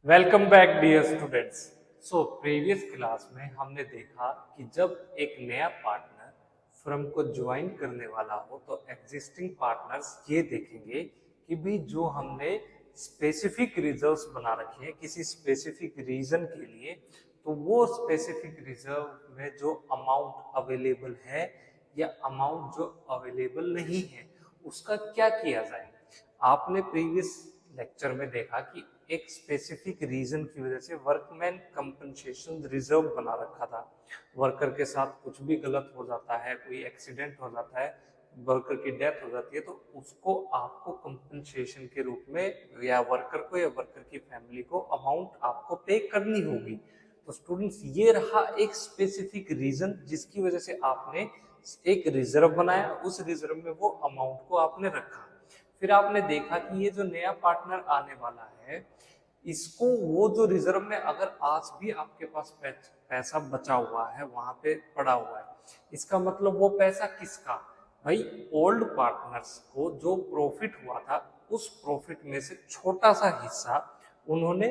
Welcome back dear students. So previous class में हमने देखा कि जब एक नया पार्टनर फर्म को ज्वाइन करने वाला हो तो एग्जिस्टिंग पार्टनर्स ये देखेंगे कि भी जो हमने स्पेसिफिक रिजर्व्स बना रखे हैं किसी स्पेसिफिक रीजन के लिए, तो वो स्पेसिफिक रिजर्व में जो अमाउंट अवेलेबल है या अमाउंट जो अवेलेबल नहीं है उसका क्या किया जाए। आपने प्रीवियस लेक्चर में देखा कि एक स्पेसिफिक रीजन की वजह से वर्कमैन कंपनसेशन रिजर्व बना रखा था। वर्कर के साथ कुछ भी गलत हो जाता है, कोई एक्सीडेंट हो जाता है, वर्कर की डेथ हो जाती है, तो उसको आपको कंपनसेशन के रूप में या वर्कर को या वर्कर की फैमिली को अमाउंट आपको पे करनी होगी। तो स्टूडेंट्स ये रहा एक स्पेसिफिक रीजन जिसकी वजह से आपने एक रिजर्व बनाया, उस रिजर्व में वो अमाउंट को आपने रखा। फिर आपने देखा कि ये जो नया पार्टनर आने वाला है इसको वो जो रिजर्व में अगर आज भी आपके पास पैसा बचा हुआ है वहां पे पड़ा हुआ है, इसका मतलब वो पैसा किसका? भाई ओल्ड पार्टनर्स को जो प्रॉफिट हुआ था उस प्रॉफिट में से छोटा सा हिस्सा उन्होंने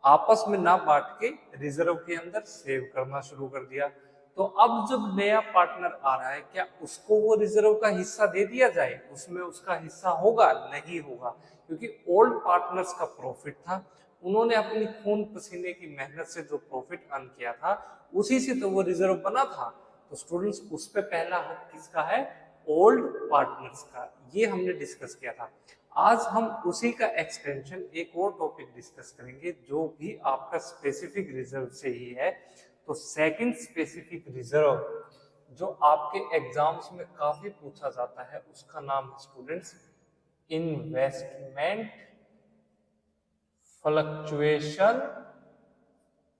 आपस में ना बांट के रिजर्व के अंदर सेव करना शुरू कर दिया। तो अब जब नया पार्टनर आ रहा है, क्या उसको वो रिजर्व का हिस्सा दे दिया जाए? उसमें उसका हिस्सा होगा? नहीं होगा, क्योंकि ओल्ड पार्टनर्स का प्रॉफिट था, उन्होंने अपनी खून पसीने की मेहनत से जो प्रॉफिट अर्न किया था उसी से तो वो रिजर्व बना था। तो स्टूडेंट्स उस पे पहला हक किसका है? ओल्ड पार्टनर्स का। ये हमने डिस्कस किया था। आज हम उसी का एक्सटेंशन एक और टॉपिक डिस्कस करेंगे जो भी आपका स्पेसिफिक रिजर्व से ही है। तो सेकंड स्पेसिफिक रिजर्व जो आपके एग्जाम्स में काफी पूछा जाता है उसका नाम है स्टूडेंट्स इन्वेस्टमेंट फ्लक्चुएशन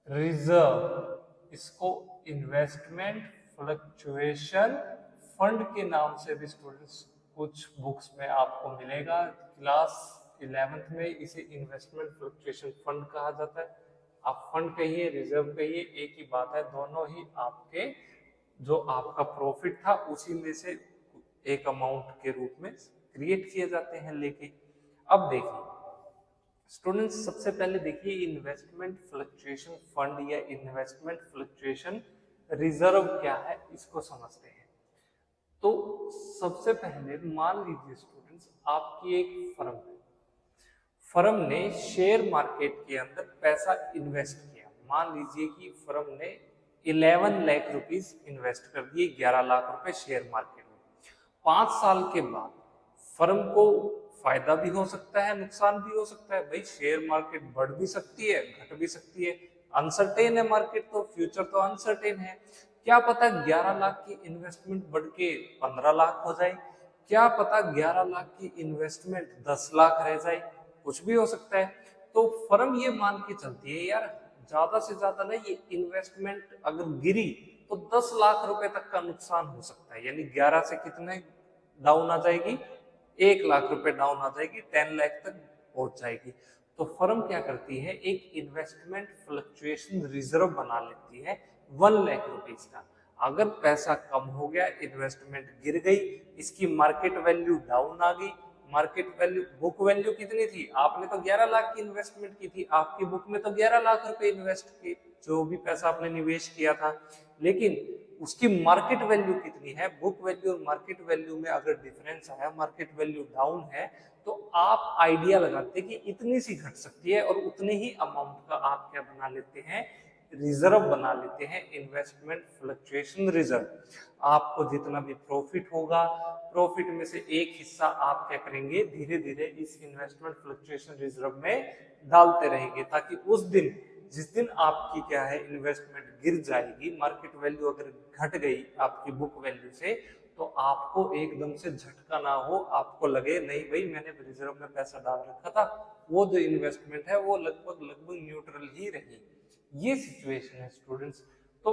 रिजर्व। इसको इन्वेस्टमेंट फ्लक्चुएशन फंड के नाम से भी स्टूडेंट्स कुछ बुक्स में आपको मिलेगा। क्लास 11th में इसे इन्वेस्टमेंट फ्लक्चुएशन फंड कहा जाता है। आप फंड कहिए रिजर्व कहिए एक ही बात है, दोनों ही आपके जो आपका प्रॉफिट था उसी में से एक अमाउंट के रूप में क्रिएट किए जाते हैं लेके। अब देखिए स्टूडेंट्स, सबसे पहले देखिए इन्वेस्टमेंट फ्लक्चुएशन फंड या इन्वेस्टमेंट फ्लक्चुएशन रिजर्व क्या है इसको समझते हैं। तो सबसे पहले मान लीजिए स्टूडेंट्स आपकी एक फर्म है, फर्म ने शेयर मार्केट के अंदर पैसा इन्वेस्ट किया। मान लीजिए कि फर्म ने 11 लाख रुपीस इन्वेस्ट कर दिए, 11 लाख रुपए शेयर मार्केट में। 5 साल के बाद फर्म को फायदा भी हो सकता है, नुकसान भी हो सकता है। भाई शेयर मार्केट बढ़ भी सकती है, घट भी सकती है, अनसर्टेन है मार्केट, तो फ्यूचर तो अनसर्टेन है। क्या पता 11 लाख की इन्वेस्टमेंट बढ़ के 15 लाख हो जाए, क्या पता 11 लाख की इन्वेस्टमेंट 10 लाख रह जाए, कुछ भी हो सकता है। तो फर्म ये मान के चलती है यार ज्यादा से ज्यादा ना ये इन्वेस्टमेंट अगर गिरी तो 10 लाख रुपए तक का नुकसान हो सकता है, यानी 11 से कितने डाउन आ जाएगी? 1 लाख रुपए डाउन आ जाएगी, 10 लाख तक पहुंच जाएगी। तो फर्म क्या करती है, एक इन्वेस्टमेंट फ्लक्चुएशन रिजर्व बना लेती है 1 लाख रुपीज का। अगर पैसा कम हो गया, इन्वेस्टमेंट गिर गई, इसकी मार्केट वैल्यू डाउन आ गई, मार्केट वैल्यू बुक वैल्यू कितनी थी? आपने तो 11 लाख की इन्वेस्टमेंट की थी, आपकी बुक में तो 11 लाख रुपए इन्वेस्ट किए, जो भी पैसा आपने निवेश किया था, लेकिन उसकी मार्केट वैल्यू कितनी है? बुक वैल्यू और मार्केट वैल्यू में अगर डिफरेंस आया, मार्केट वैल्यू डाउन है, तो आप आइडिया लगाते कि इतनी सी घट सकती है और उतने ही अमाउंट का आप क्या बना लेते हैं? रिजर्व बना लेते हैं, इन्वेस्टमेंट फ्लक्चुएशन रिजर्व। आपको जितना भी प्रॉफिट होगा, प्रॉफिट में से एक हिस्सा आप क्या करेंगे, धीरे धीरे इस इन्वेस्टमेंट फ्लक्चुएशन रिजर्व में डालते रहेंगे, ताकि उस दिन जिस दिन आपकी क्या है इन्वेस्टमेंट गिर जाएगी, मार्केट वैल्यू अगर घट गई आपकी बुक वैल्यू से, तो आपको एकदम से झटका ना हो, आपको लगे नहीं भाई मैंने रिजर्व में पैसा डाल रखा था, वो जो इन्वेस्टमेंट है वो लगभग लगभग न्यूट्रल ही रही। ये सिचुएशन है स्टूडेंट्स। तो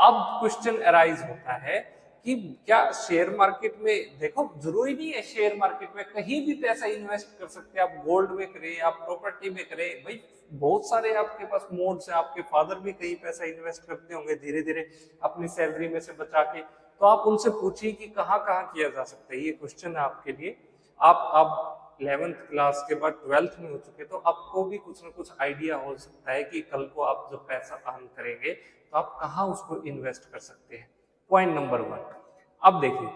अब क्वेश्चन अराइज होता है कि क्या शेयर मार्केट में, देखो जरूरी नहीं है शेयर मार्केट में कहीं भी पैसा इन्वेस्ट कर सकते हैं, आप गोल्ड में करें, आप प्रॉपर्टी में करें, भाई बहुत सारे आपके पास मोड्स हैं, आपके फादर भी कहीं पैसा इन्वेस्ट करते होंगे धीरे धीरे अपनी सैलरी में से बचा के, तो आप उनसे पूछिए कि कहाँ कहाँ किया जा सकता है। ये क्वेश्चन है आपके लिए। आप 11th क्लास के बाद 12th में हो चुके, तो आपको भी कुछ ना कुछ आइडिया हो सकता है कि कल को आप जब पैसा अर्न करेंगे तो आप कहाँ उसको इन्वेस्ट कर सकते हैं। पॉइंट नंबर 1, अब देखिए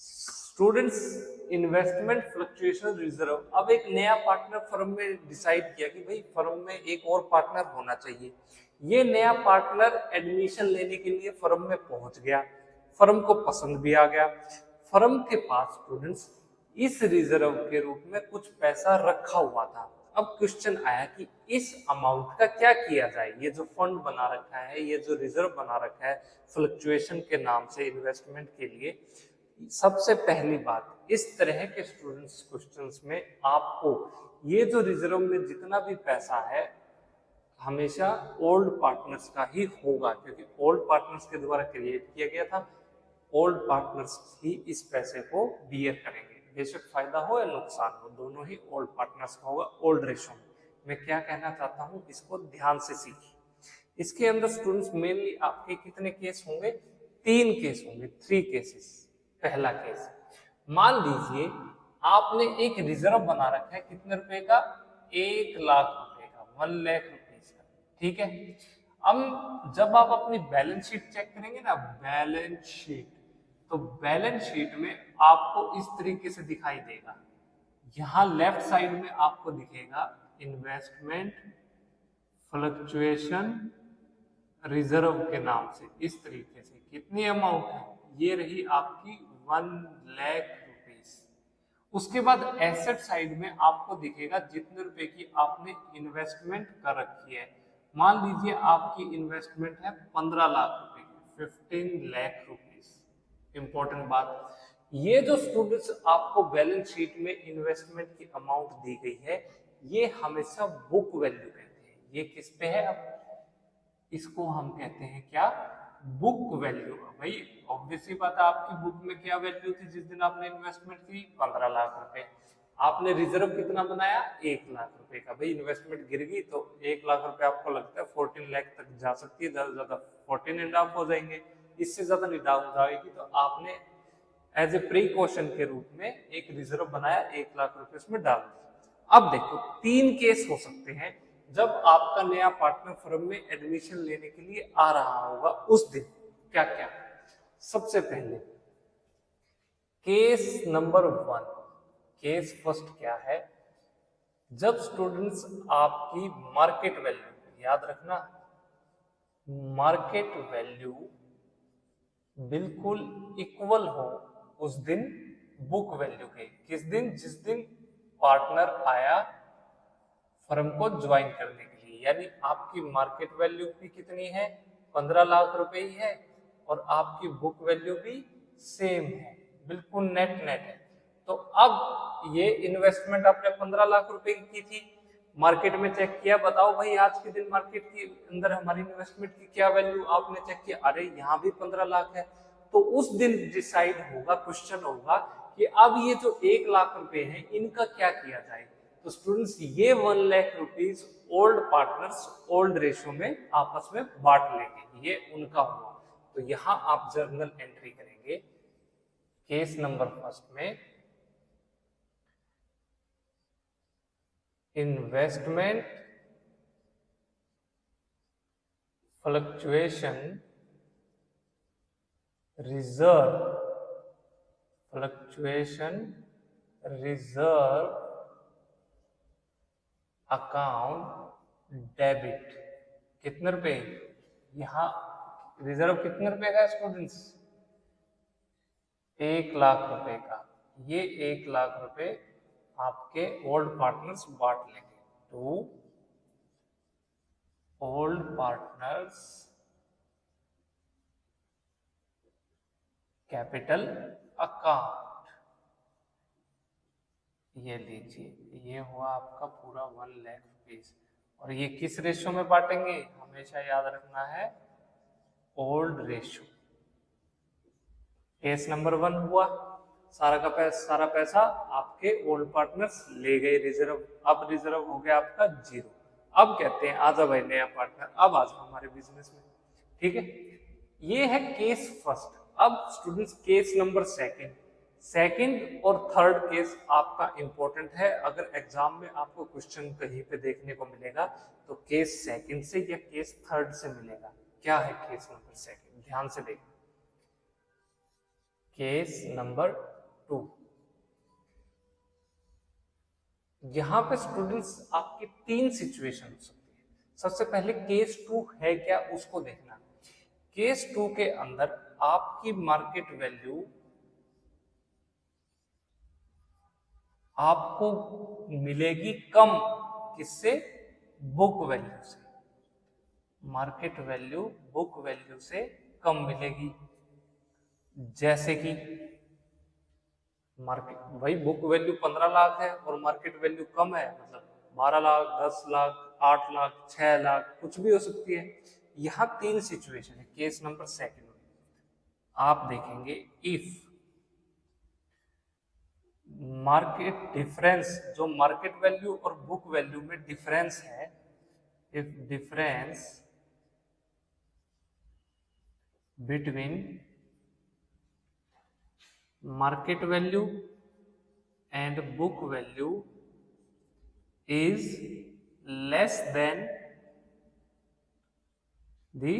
स्टूडेंट्स, इन्वेस्टमेंट फ्लक्चुएशन रिजर्व। अब एक नया पार्टनर फर्म में डिसाइड किया कि भाई फर्म में एक और पार्टनर होना चाहिए। ये नया पार्टनर एडमिशन लेने के लिए फर्म में पहुंच गया, फर्म को पसंद भी आ गया, फर्म के पास स्टूडेंट्स इस रिजर्व के रूप में कुछ पैसा रखा हुआ था। अब क्वेश्चन आया कि इस अमाउंट का क्या किया जाए। ये जो फंड बना रखा है, ये जो रिजर्व बना रखा है फ्लक्चुएशन के नाम से इन्वेस्टमेंट के लिए, सबसे पहली बात, इस तरह के स्टूडेंट्स क्वेश्चंस में आपको ये जो रिजर्व में जितना भी पैसा है हमेशा ओल्ड पार्टनर्स का ही होगा, क्योंकि ओल्ड पार्टनर्स के द्वारा क्रिएट किया गया था। ओल्ड पार्टनर्स ही इस पैसे को बियर करेंगे, बेशक फायदा हो या नुकसान हो, दोनों ही ओल्ड पार्टनर्स का होगा ओल्ड रेशो में। मैं क्या कहना चाहता हूँ, इसको ध्यान से सीखिए। इसके अंदर स्टूडेंट्स मेनली आपके कितने केस होंगे, 3 केस होंगे, 3 केसेस। पहला केस, मान लीजिए आपने एक रिजर्व बना रखा है कितने रुपए का, 1 लाख रुपए का, 1 लाख रुपीज का, ठीक है। अब जब आप अपनी बैलेंस शीट चेक करेंगे ना, बैलेंस शीट, तो बैलेंस शीट में आपको इस तरीके से दिखाई देगा। यहां लेफ्ट साइड में आपको दिखेगा इन्वेस्टमेंट फ्लक्चुएशन रिजर्व के नाम से, इस तरीके से। कितनी अमाउंट है, ये रही आपकी 1 लाख रुपीस। उसके बाद एसेट साइड में आपको दिखेगा जितने रुपए की आपने इन्वेस्टमेंट कर रखी है। मान लीजिए आपकी इन्वेस्टमेंट है 15 लाख रुपए की, 15 लाख रुपीस। इंपॉर्टेंट बात, ये जो स्टूडेंट्स आपको बैलेंस शीट में इन्वेस्टमेंट की अमाउंट दी गई है, ये हमेशा बुक वैल्यू कहते हैं। ये किस पे है, अब इसको हम कहते हैं क्या, बुक वैल्यू। भाई ऑब्वियसली बात है, आपकी बुक में क्या वैल्यू थी जिस दिन आपने इन्वेस्टमेंट की, 15 लाख रुपए। आपने रिजर्व कितना बनाया, 1 लाख रुपए का। भाई इन्वेस्टमेंट गिर गई तो 1 लाख रुपए आपको लगता है 14 लाख तक जा सकती है, ज्यादा से ज्यादा 14.5 हो जाएंगे, इससे ज्यादा नहीं डाउन जाएगी। तो आपने एज ए प्रिकॉशन के रूप में एक रिजर्व बनाया, 1 लाख रुपए उसमें डाल दिया। अब देखो 3 केस हो सकते हैं जब आपका नया पार्टनर फर्म में एडमिशन लेने के लिए आ रहा होगा उस दिन। क्या क्या, सबसे पहले केस नंबर 1, केस फर्स्ट क्या है, जब स्टूडेंट्स आपकी मार्केट वैल्यू, याद रखना मार्केट वैल्यू बिल्कुल इक्वल हो उस दिन बुक वैल्यू के। किस दिन, जिस दिन पार्टनर आया फर्म को ज्वाइन करने के लिए, यानी आपकी मार्केट वैल्यू भी कितनी है, 15 लाख रुपए ही है, और आपकी बुक वैल्यू भी सेम है, बिल्कुल नेट नेट है। तो अब ये इन्वेस्टमेंट आपने 15 लाख रुपए की थी, मार्केट में चेक किया, बताओ भाई आज के दिन मार्केट के अंदर हमारी इन्वेस्टमेंट की क्या वैल्यू, आपने चेक किया, अरे यहाँ भी 15 लाख है। तो उस दिन डिसाइड होगा, क्वेश्चन होगा कि अब ये जो 1 लाख रुपए हैं इनका क्या किया जाए। तो स्टूडेंट्स ये 1 lakh rupees old partners old ratio में आपस में बांट लेंगे, ये उनका हुआ। तो यहां आप जर्नल एंट्री करेंगे केस नंबर फर्स्ट में, investment fluctuation reserve, fluctuation reserve account debit. कितने रुपए, यहां रिजर्व कितने रुपए का है स्टूडेंट्स, 1 लाख रुपए का। ये 1 लाख रुपए आपके ओल्ड पार्टनर्स बांट लेंगे to old partners capital account. ये लीजिए, ये हुआ आपका पूरा 1 लाख रुपीज। और ये किस रेशो में बांटेंगे, हमेशा याद रखना है ओल्ड रेशो। केस नंबर 1 हुआ, सारा पैसा आपके ओल्ड पार्टनर्स ले गए रिजर्व। अब रिजर्व हो गया आपका 0। अब कहते हैं आजा भाई नया पार्टनर, अब आजा हमारे बिजनेस में, ठीक है। ये है केस फर्स्ट। अब स्टूडेंट्स केस नंबर 2, सेकंड और थर्ड केस आपका इंपॉर्टेंट है। अगर एग्जाम में आपको क्वेश्चन कहीं पे देखने को मिलेगा तो केस सेकंड से या केस थर्ड से मिलेगा। क्या है केस नंबर सेकंड, ध्यान से देखना। केस नंबर 2, यहां पे स्टूडेंट्स आपकी 3 सिचुएशन हो सकती है। सबसे पहले केस 2 है क्या उसको देखना। केस 2 के अंदर आपकी मार्केट वैल्यू आपको मिलेगी कम, किससे? बुक वैल्यू से। मार्केट वैल्यू बुक वैल्यू से कम मिलेगी। जैसे कि मार्केट, भाई बुक वैल्यू 15 लाख है और मार्केट वैल्यू कम है, मतलब 12 लाख, 10 लाख, 8 लाख, 6 लाख, कुछ भी हो सकती है। यहां 3 सिचुएशन है। केस नंबर सेकंड में आप देखेंगे, इफ मार्केट डिफरेंस, जो मार्केट वैल्यू और बुक वैल्यू में डिफरेंस है, if difference between market value and book value is less than the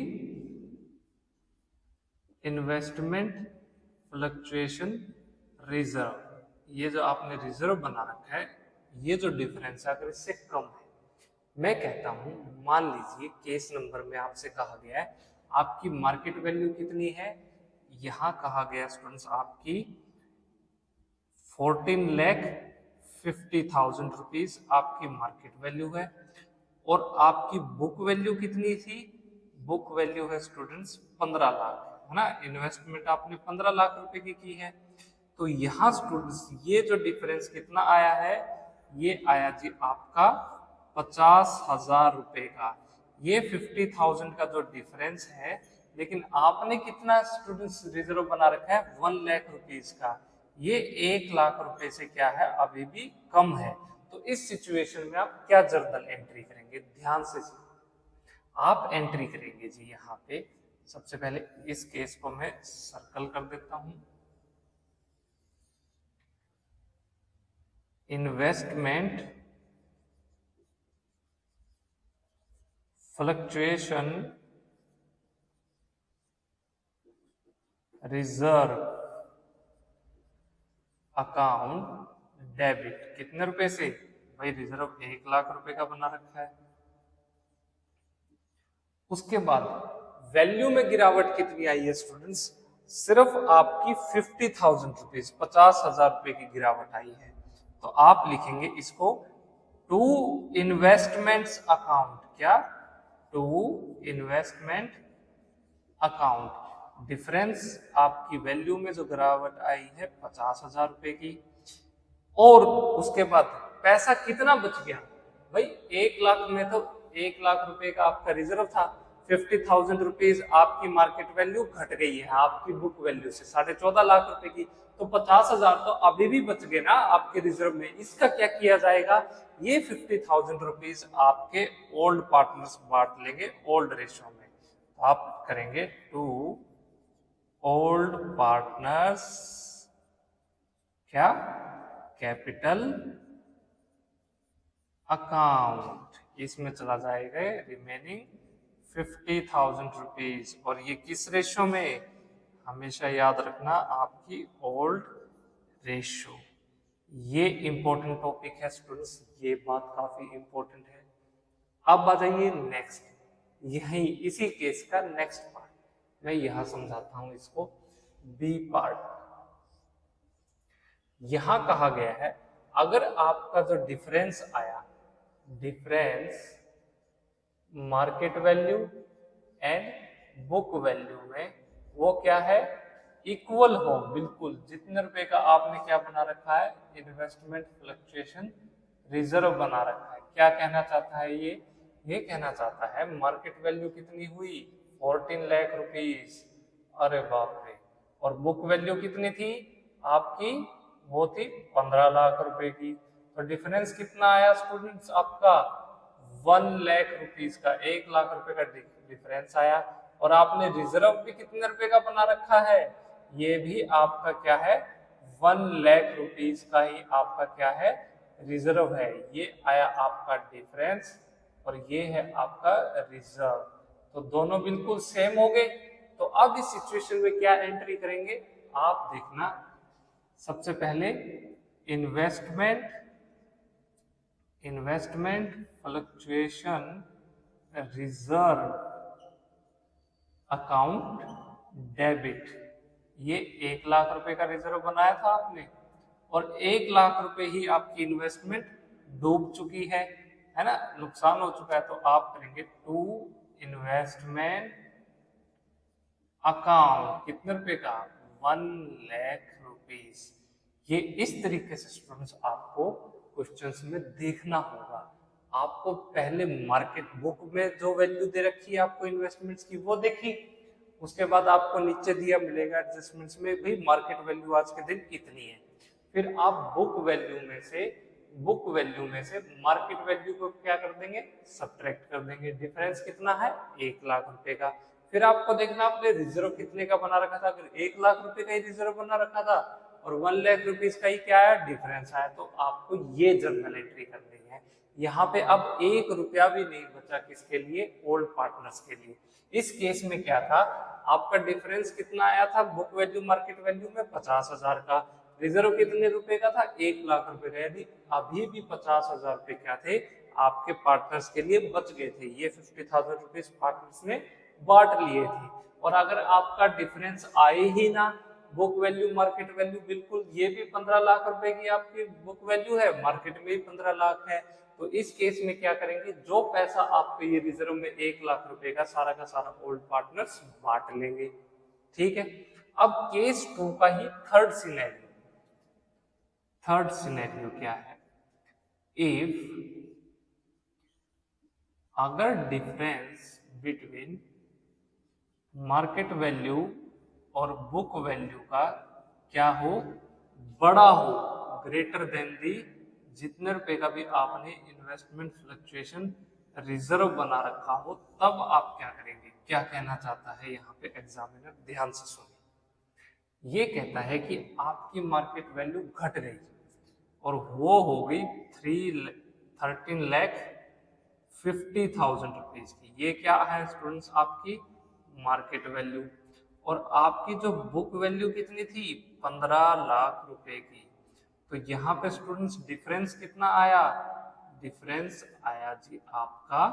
investment fluctuation reserve, ये जो आपने रिजर्व बना रखा है, ये जो डिफरेंस है अगर इससे कम है, मैं कहता हूं मान लीजिए केस नंबर में आपसे कहा गया है आपकी मार्केट वैल्यू कितनी है, यहां कहा गया स्टूडेंट्स आपकी 14,50,000 रुपीज आपकी मार्केट वैल्यू है, और आपकी बुक वैल्यू कितनी थी? बुक वैल्यू है स्टूडेंट्स 15 लाख, है ना। इन्वेस्टमेंट आपने 15 लाख रुपए की है। तो यहाँ स्टूडेंट्स ये जो डिफरेंस कितना आया है, ये आया जी आपका 50,000 रुपए का। ये 50,000 का जो डिफरेंस है, लेकिन आपने कितना स्टूडेंट्स रिजर्व बना रखा है? 1 लाख रुपीज का। ये 1 लाख रुपए से क्या है, अभी भी कम है। तो इस सिचुएशन में आप क्या जर्नल एंट्री करेंगे? ध्यान से आप एंट्री करेंगे जी यहाँ पे। सबसे पहले इस केस को मैं सर्कल कर देता हूं। Investment fluctuation reserve account debit, कितने रुपए से? भाई रिजर्व 1 लाख रुपए का बना रखा है। उसके बाद वैल्यू में गिरावट कितनी आई है स्टूडेंट्स? सिर्फ आपकी 50,000 रुपीज, 50,000 रुपए की गिरावट आई है। तो आप लिखेंगे इसको टू इन्वेस्टमेंट्स अकाउंट। क्या? To investment account. डिफरेंस आपकी वैल्यू में जो गिरावट आई है 50,000 रुपए की, और उसके बाद पैसा कितना बच गया? भाई 1 लाख में तो 1 लाख रुपए का आपका रिजर्व था, 50,000 रुपीज आपकी मार्केट वैल्यू घट गई है आपकी बुक वैल्यू से 14.5 लाख रुपए की, तो 50,000 तो अभी भी बच गए ना आपके रिजर्व में। इसका क्या किया जाएगा? ये 50,000 रुपीज आपके ओल्ड पार्टनर्स बांट लेंगे ओल्ड रेशियो में। तो आप करेंगे टू ओल्ड पार्टनर्स क्या? Capital account. इसमें चला जाएगा रिमेनिंग 50,000 रुपीज, और ये किस रेशो में? हमेशा याद रखना आपकी ओल्ड रेशो। ये इंपॉर्टेंट टॉपिक है स्टूडेंट्स, ये बात काफी इंपॉर्टेंट है। अब आ जाइए नेक्स्ट, यही इसी केस का नेक्स्ट पार्ट, मैं यहां समझाता हूं इसको। बी पार्ट, यहां कहा गया है अगर आपका जो डिफरेंस आया, difference market value and book value में, वो क्या है? इक्वल हो, बिल्कुल। जितने रुपए का आपने क्या बना रखा है? इन्वेस्टमेंट फ्लक्चुएशन रिजर्व बना रखा है। क्या कहना चाहता है ये कहना चाहता है मार्केट वैल्यू कितनी हुई? 14 लाख रुपीज। अरे बाप रे। और बुक वैल्यू कितनी थी आपकी? वो थी 15 लाख रुपए की। तो डिफरेंस कितना आया स्टूडेंट्स आपका? 1 लाख रुपीज का, 1 लाख रुपए का डिफरेंस आया। और आपने रिजर्व भी कितने रुपए का बना रखा है? ये भी आपका क्या है? 1,00,000 रुपीज का ही आपका क्या है, रिजर्व है। ये आया आपका डिफरेंस और ये है आपका रिजर्व। तो दोनों बिल्कुल सेम हो गए। तो अब इस सिचुएशन में क्या एंट्री करेंगे आप देखना। सबसे पहले investment fluctuation reserve account debit. ये 1,00,000 रुपए का रिजर्व बनाया था आपने और 1,00,000 रुपए ही आपकी इन्वेस्टमेंट डूब चुकी है ना, नुकसान हो चुका है। तो आप करेंगे टू इन्वेस्टमेंट अकाउंट कितने रुपए का, 1,00,000 रुपीज। ये इस तरीके से स्टूडेंट्स आपको क्वेश्चंस में देखना होगा। आपको पहले मार्केट बुक में जो वैल्यू दे रखी है आपको इन्वेस्टमेंट्स की वो देखी, उसके बाद आपको नीचे दिया मिलेगा एडजस्टमेंट्स में भी मार्केट वैल्यू आज के दिन इतनी है। फिर आप बुक वैल्यू में से मार्केट वैल्यू को क्या कर देंगे, सब्ट्रैक्ट कर देंगे। डिफरेंस कितना है, 1,00,000 रुपए का। फिर आपको देखना आपने रिजर्व कितने का बना रखा था। अगर 1,00,000 रुपए का ही रिजर्व बना रखा था और 1,00,000 रुपीज का ही क्या आया, डिफरेंस आया, तो आपको ये जर्नल एंट्री करनी है। यहाँ पे अब 1 रुपया भी नहीं बचा किसके लिए, ओल्ड पार्टनर्स के लिए। इस केस में क्या था, आपका डिफरेंस कितना आया था बुक वैल्यू मार्केट वैल्यू में, 50,000 का। रिजर्व कितने रुपए का था, 1,00,000 रुपए का। यदि अभी भी 50,000 रुपए क्या थे आपके पार्टनर्स के लिए बच गए थे। ये 50,000 रुपीज पार्टनर्स ने बांट लिए थे। और अगर आपका डिफरेंस आए ही ना, बुक वैल्यू मार्केट वैल्यू बिल्कुल, ये भी 15,00,000 रुपए की आपकी बुक वैल्यू है, मार्केट में भी 15,00,000 है। तो इस केस में क्या करेंगे, जो पैसा आपके ये रिजर्व में 1,00,000 रुपए का सारा ओल्ड पार्टनर्स बांट लेंगे। ठीक है। अब केस 2 का ही थर्ड सिनेरियो क्या है, इफ अगर डिफरेंस बिटवीन मार्केट वैल्यू और बुक वैल्यू का क्या हो, बड़ा हो, ग्रेटर देन दी, जितने रुपए का भी आपने इन्वेस्टमेंट फ्लक्चुएशन रिजर्व बना रखा हो, तब आप क्या करेंगे। क्या कहना चाहता है यहाँ पे एग्जामिनर, ध्यान से सुनिए। ये कहता है कि आपकी मार्केट वैल्यू घट गई और वो हो गई 13,50,000 रुपीज की। ये क्या है स्टूडेंट्स, आपकी मार्केट वैल्यू। और आपकी जो बुक वैल्यू कितनी थी, 15,00,000 रुपए की। तो यहाँ पे स्टूडेंट्स डिफरेंस कितना आया, डिफरेंस आया जी आपका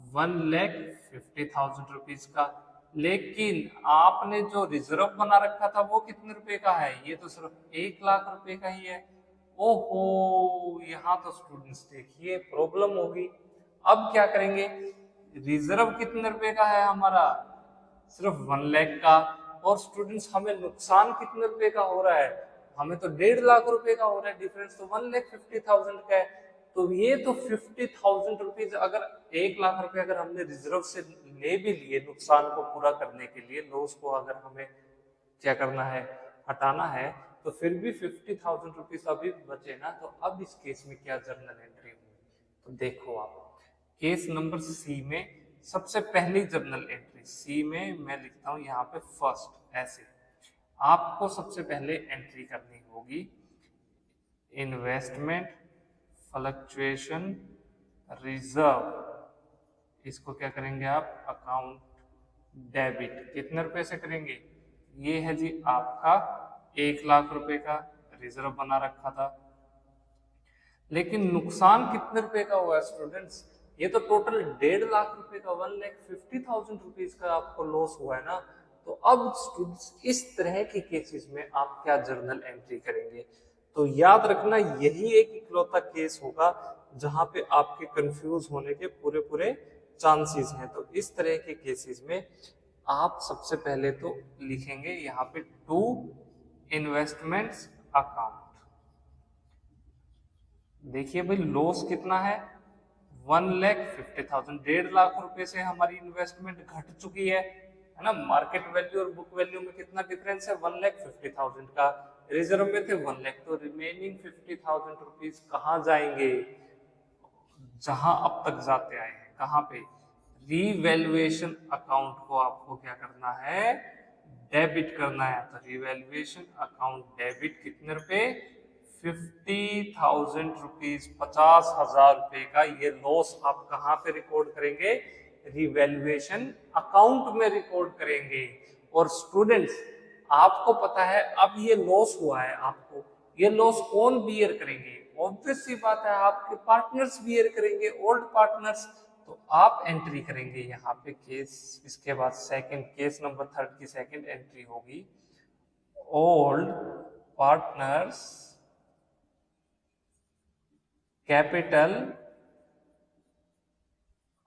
1,50,000 रुपीज का। लेकिन आपने जो रिजर्व बना रखा था वो कितने रुपए का है, ये तो सिर्फ 1,00,000 रुपए का ही है। ओहो, यहाँ तो स्टूडेंट्स देखिए प्रॉब्लम होगी। अब क्या करेंगे, रिजर्व कितने रुपए का है हमारा, सिर्फ 1,00,000 का। और स्टूडेंट्स हमें नुकसान कितने रुपए का हो रहा है, हमें तो 1,50,000 रुपए का हो रहा है। डिफरेंस तो 1,50,000 का है। तो ये तो 50,000 रुपीज, अगर 1,00,000 रुपए अगर हमने रिजर्व से ले भी लिए नुकसान को पूरा करने के लिए, लॉस को अगर हमें क्या करना है, हटाना है, तो फिर भी 50,000 रुपीज अभी बचे ना। तो अब इस केस में क्या जर्नल एंट्री हुई, तो देखो आप केस नंबर सी में सबसे पहली जर्नल एंट्री, सी में मैं लिखता हूं यहाँ पे फर्स्ट। ऐसे आपको सबसे पहले एंट्री करनी होगी इन्वेस्टमेंट फ्लक्चुएशन रिजर्व। इसको क्या करेंगे आप, अकाउंट डेबिट। कितने रुपए से करेंगे, ये है जी आपका 1,00,000 रुपए का रिजर्व बना रखा था। लेकिन नुकसान कितने रुपए का हुआ स्टूडेंट्स, ये तो टोटल 1,50,000 रुपए का, 1,50,000 रुपीज का आपको लॉस हुआ है ना। तो अब स्टूडेंट्स इस तरह के केसेस में आप क्या जर्नल एंट्री करेंगे। तो याद रखना यही एक इकलौता केस होगा जहां पे आपके कंफ्यूज होने के पूरे चांसेस हैं। तो इस तरह के केसेस में आप सबसे पहले तो लिखेंगे यहाँ पे टू इन्वेस्टमेंट्स अकाउंट। देखिए भाई लॉस कितना है, 1,50,000, 1,50,000 रुपए से हमारी इन्वेस्टमेंट घट चुकी है ना। मार्केट वैल्यू और बुक वैल्यू में कितना डिफरेंस है, 1,50,000 का। रिजर्व में थे 1,00,000, तो रिमेनिंग 50,000 रुपीज कहाँ जाएंगे, जहां अब तक जाते आए हैं, कहाँ पे, रीवैल्यूएशन अकाउंट को आपको क्या करना है, डेबिट करना है, तो रिवैल्यूएशन अकाउंट डेबिट कितने रुपए, 50,000 रुपीज, 50,000 रुपए का ये लॉस आप कहाँ पे रिकॉर्ड करेंगे, रिवैल्यूएशन अकाउंट में रिकॉर्ड करेंगे। और स्टूडेंट्स आपको पता है अब ये लॉस हुआ है, आपको ये लॉस कौन बियर करेंगे, ऑब्वियस सी बात है आपके पार्टनर्स बियर करेंगे, ओल्ड पार्टनर्स। तो आप एंट्री करेंगे यहाँ पे केस, इसके बाद सेकंड केस नंबर 3 की सेकंड एंट्री होगी, old partners capital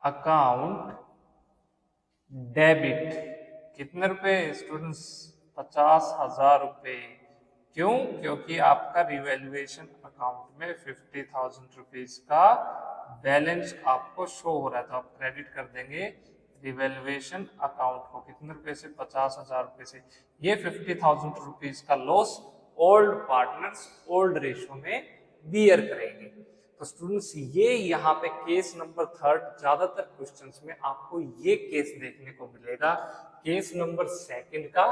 account debit, कितने रुपए स्टूडेंट्स, 50,000 रुपए। क्यों, क्योंकि आपका रिवैल्यूएशन अकाउंट में 50,000 रुपीज का बैलेंस आपको शो हो रहा है, तो आप क्रेडिट कर देंगे रिवैल्यूएशन अकाउंट को कितने रुपए से, 50,000 रुपए से। ये 50,000 रुपीज का loss old partners old ratio में बियर करेंगे। तो स्टूडेंट्स ये यहाँ पे केस नंबर 3 ज्यादातर क्वेश्चंस में आपको ये केस देखने को मिलेगा, केस नंबर 2 का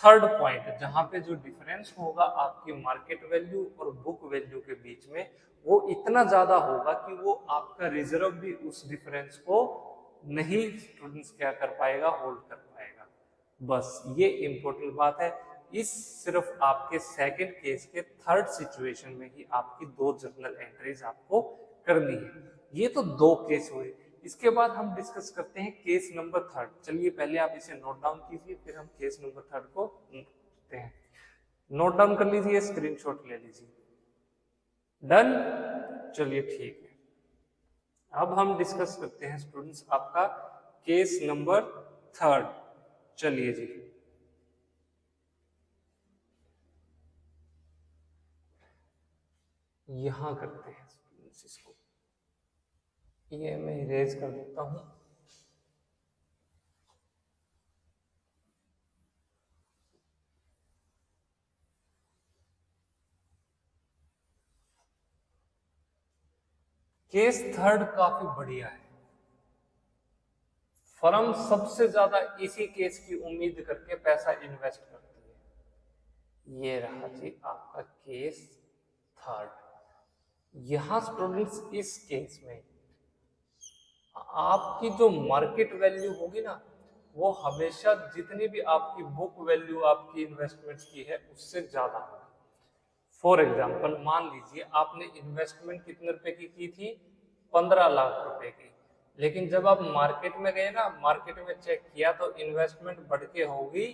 3rd पॉइंट, जहां पे जो डिफरेंस होगा आपकी मार्केट वैल्यू और बुक वैल्यू के बीच में वो इतना ज्यादा होगा कि वो आपका रिजर्व भी उस डिफरेंस को नहीं स्टूडेंट्स क्या कर पाएगा, होल्ड कर पाएगा। बस ये इंपॉर्टेंट बात है, इस सिर्फ आपके सेकंड केस के 3rd सिचुएशन में ही आपकी 2 जर्नल एंट्रीज आपको करनी है। ये तो 2 केस हुए, इसके बाद हम डिस्कस करते हैं केस नंबर 3rd। चलिए पहले आप इसे नोट डाउन कीजिए, फिर हम केस नंबर 3rd को करते हैं। नोट डाउन कर लीजिए, स्क्रीनशॉट ले लीजिए। डन, चलिए ठीक है। अब हम डिस्कस करते हैं स्टूडेंट्स आपका केस नंबर 3rd। चलिए जी, यहां करते हैं स्टूडेंट्स इसको, ये मैं इरेज कर देता हूं। केस 3rd काफी बढ़िया है, फर्म सबसे ज्यादा इसी केस की उम्मीद करके पैसा इन्वेस्ट करती है। ये रहा जी आपका केस 3rd। यहां स्टूडेंट्स इस केस में आपकी जो मार्केट वैल्यू होगी ना, वो हमेशा जितनी भी आपकी बुक वैल्यू आपकी इन्वेस्टमेंट की है उससे ज्यादा होगी। फॉर एग्जाम्पल मान लीजिए आपने इन्वेस्टमेंट कितने रुपए की थी, 15 लाख रुपए की, लेकिन जब आप मार्केट में गए ना, मार्केट में चेक किया तो इन्वेस्टमेंट बढ़ के होगी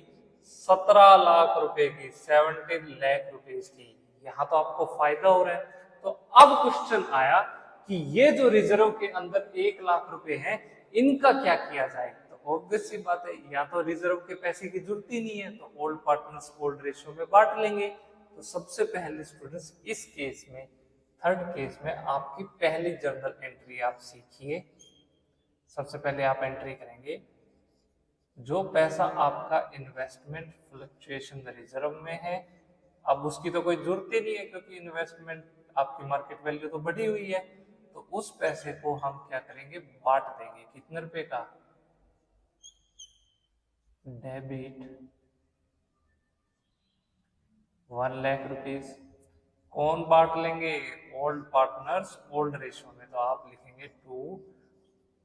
17 लाख रुपए की, 17 लाख रुपीज की। यहाँ तो आपको फायदा हो रहा है। तो अब क्वेश्चन आया कि ये जो रिजर्व के अंदर 1 लाख रुपए हैं, इनका क्या किया जाए। तो ऑब्वियस सी बात है, या तो रिजर्व के पैसे की जरूरत ही नहीं है, तो ओल्ड पार्टनर्स ओल्ड रेशियो में बांट लेंगे। तो सबसे पहले स्टूडेंट्स इस केस में 3rd केस में आपकी पहली जर्नल एंट्री आप सीखिए। सबसे पहले आप एंट्री करेंगे जो पैसा आपका इन्वेस्टमेंट फ्लक्चुएशन रिजर्व में है, अब उसकी तो कोई जरूरत ही नहीं है क्योंकि इन्वेस्टमेंट आपकी मार्केट वैल्यू तो बढ़ी हुई है। तो उस पैसे को हम क्या करेंगे, बांट देंगे। कितने रुपए का, डेबिट 1 लाख रुपीज। कौन बांट लेंगे, ओल्ड पार्टनर्स ओल्ड रेशियो में। तो आप लिखेंगे to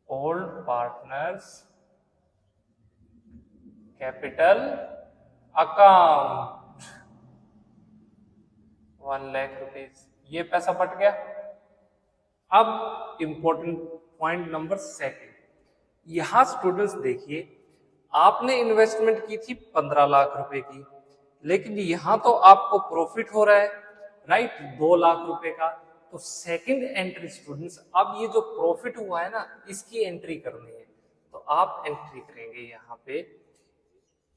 old partners capital account 1 lakh rupees. ये पैसा बट गया। अब इंपॉर्टेंट पॉइंट नंबर 2, यहां स्टूडेंट्स देखिए आपने इन्वेस्टमेंट की थी 15 लाख रुपए की, लेकिन यहां तो आपको प्रॉफिट हो रहा है, राइट, 2 लाख रुपए का। तो सेकंड एंट्री स्टूडेंट्स, अब ये जो प्रॉफिट हुआ है ना, इसकी एंट्री करनी है। तो आप एंट्री करेंगे यहाँ पे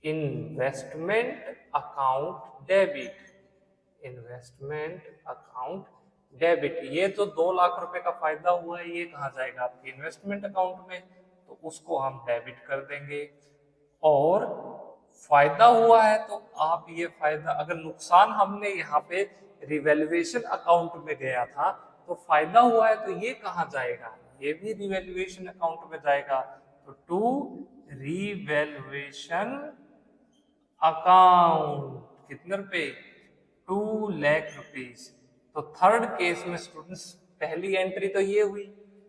investment account debit, investment account debit. ये तो 2 लाख रुपए का फायदा हुआ है, ये कहाँ जाएगा, आपके इन्वेस्टमेंट अकाउंट में, तो उसको हम डेबिट कर देंगे। और फायदा हुआ है तो आप ये फायदा, अगर नुकसान हमने यहाँ पे रिवैल्यूएशन अकाउंट में गया था, तो फायदा हुआ है तो ये कहाँ जाएगा, ये भी रिवैल्यूएशन अकाउंट में जाएगा। तो टू रिवैल्यूएशन अकाउंट कितने रुपए 2 लाख रुपीज। तो थर्ड केस में स्टूडेंट्स पहली एंट्री तो ये हुई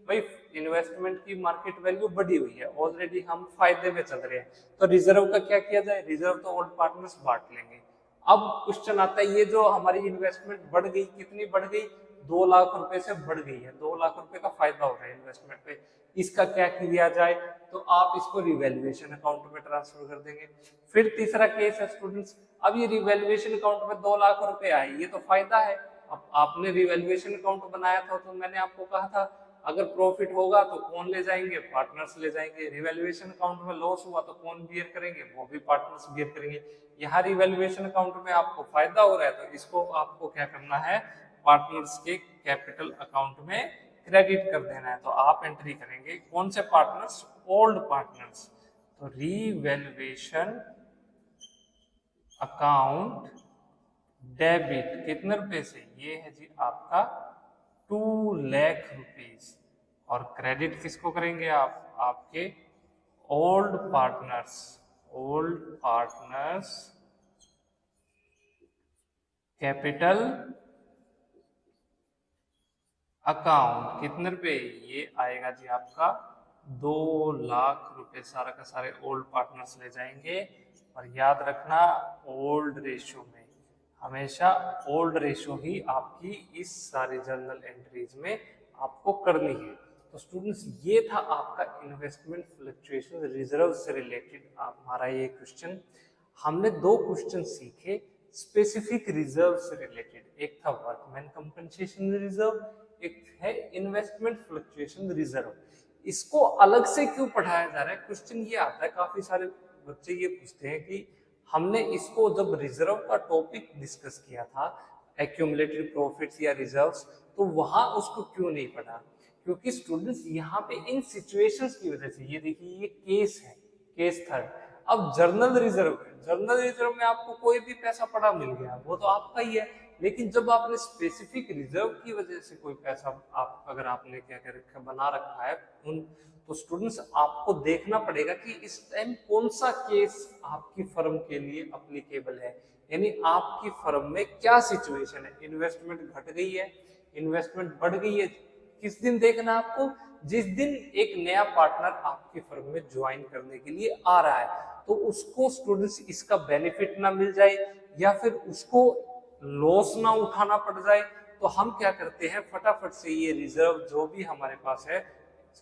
भाई इन्वेस्टमेंट की मार्केट वैल्यू बढ़ी हुई है, ऑलरेडी हम फायदे में चल रहे हैं, तो रिजर्व का क्या किया जाए, रिजर्व तो ओल्ड पार्टनर्स बांट लेंगे। अब क्वेश्चन आता है ये जो हमारी इन्वेस्टमेंट बढ़ गई, कितनी बढ़ गई, 2 लाख रुपए से बढ़ गई है, 2 लाख रुपए का फायदा हो रहा है इन्वेस्टमेंट पे, इसका क्या किया जाए, तो आप इसको रिवैल्यूएशन अकाउंट में ट्रांसफर कर देंगे। फिर तीसरा केस है स्टूडेंट्स, अब ये रिवैल्यूएशन अकाउंट में 2 लाख रुपए आए, ये तो फायदा है। अब आपने रिवैल्यूएशन अकाउंट बनाया था तो मैंने आपको कहा था अगर प्रॉफिट होगा तो कौन ले जाएंगे, पार्टनर्स ले जाएंगे। रिवैल्यूएशन अकाउंट में लॉस हुआ तो कौन बियर करेंगे, वो भी पार्टनर्स बियर करेंगे। यहाँ रिवैल्यूएशन अकाउंट में आपको फायदा हो रहा है तो इसको आपको क्या करना है, पार्टनर्स के कैपिटल अकाउंट में क्रेडिट कर देना है। तो आप एंट्री करेंगे कौन से पार्टनर्स, ओल्ड पार्टनर्स। तो रिवैल्यूएशन अकाउंट डेबिट कितने रुपए से, ये है जी आपका 2 लाख रुपीज। और क्रेडिट किसको करेंगे आप, आपके old partners, old partners capital account कितने रुपए, ये आएगा जी आपका 2 लाख रुपए, सारा का सारे ओल्ड पार्टनर्स ले जाएंगे। और याद रखना ओल्ड रेशियो में, हमेशा ओल्ड रेशियो ही आपकी इस सारी जर्नल एंट्रीज में आपको करनी है। तो स्टूडेंट्स ये था आपका इन्वेस्टमेंट फ्लक्चुएशन रिजर्व से रिलेटेड हमारा ये क्वेश्चन। हमने 2 क्वेश्चन सीखे स्पेसिफिक रिजर्व से रिलेटेड, एक था वर्कमैन कंपनसेशन रिजर्व, एक है इन्वेस्टमेंट फ्लक्चुएशन रिजर्व। इसको अलग से क्यों पढ़ाया जा रहा है, क्वेश्चन ये आता है, काफी सारे बच्चे ये पूछते हैं कि हमने इसको जब रिजर्व का टॉपिक डिस्कस किया था एक्यूमुलेटेड प्रॉफिट्स या रिजर्व्स, तो वहां उसको क्यों नहीं पढ़ा, क्योंकि स्टूडेंट्स यहाँ पे इन सिचुएशंस की वजह से, ये देखिए ये केस है, केस थर्ड। अब जर्नल रिजर्व है, जर्नल रिजर्व में आपको कोई भी पैसा पड़ा मिल गया वो तो आपका ही है, लेकिन जब आपने स्पेसिफिक रिजर्व की वजह से कोई पैसा आप अगर आपने क्या क्या रखा बना रखा है उन, तो स्टूडेंट्स आपको देखना पड़ेगा कि इस टाइम कौन सा केस आपकी फर्म के लिए अप्लीकेबल है, यानी आपकी फर्म में क्या सिचुएशन है, इन्वेस्टमेंट घट गई है, इन्वेस्टमेंट बढ़ गई है, किस दिन देखना आपको, जिस दिन एक नया पार्टनर आपकी फर्म में ज्वाइन करने के लिए आ रहा है, तो उसको स्टूडेंट्स इसका बेनिफिट ना मिल जाए या फिर उसको लॉस ना उठाना पड़ जाए, तो हम क्या करते हैं फटाफट से ये रिजर्व जो भी हमारे पास है,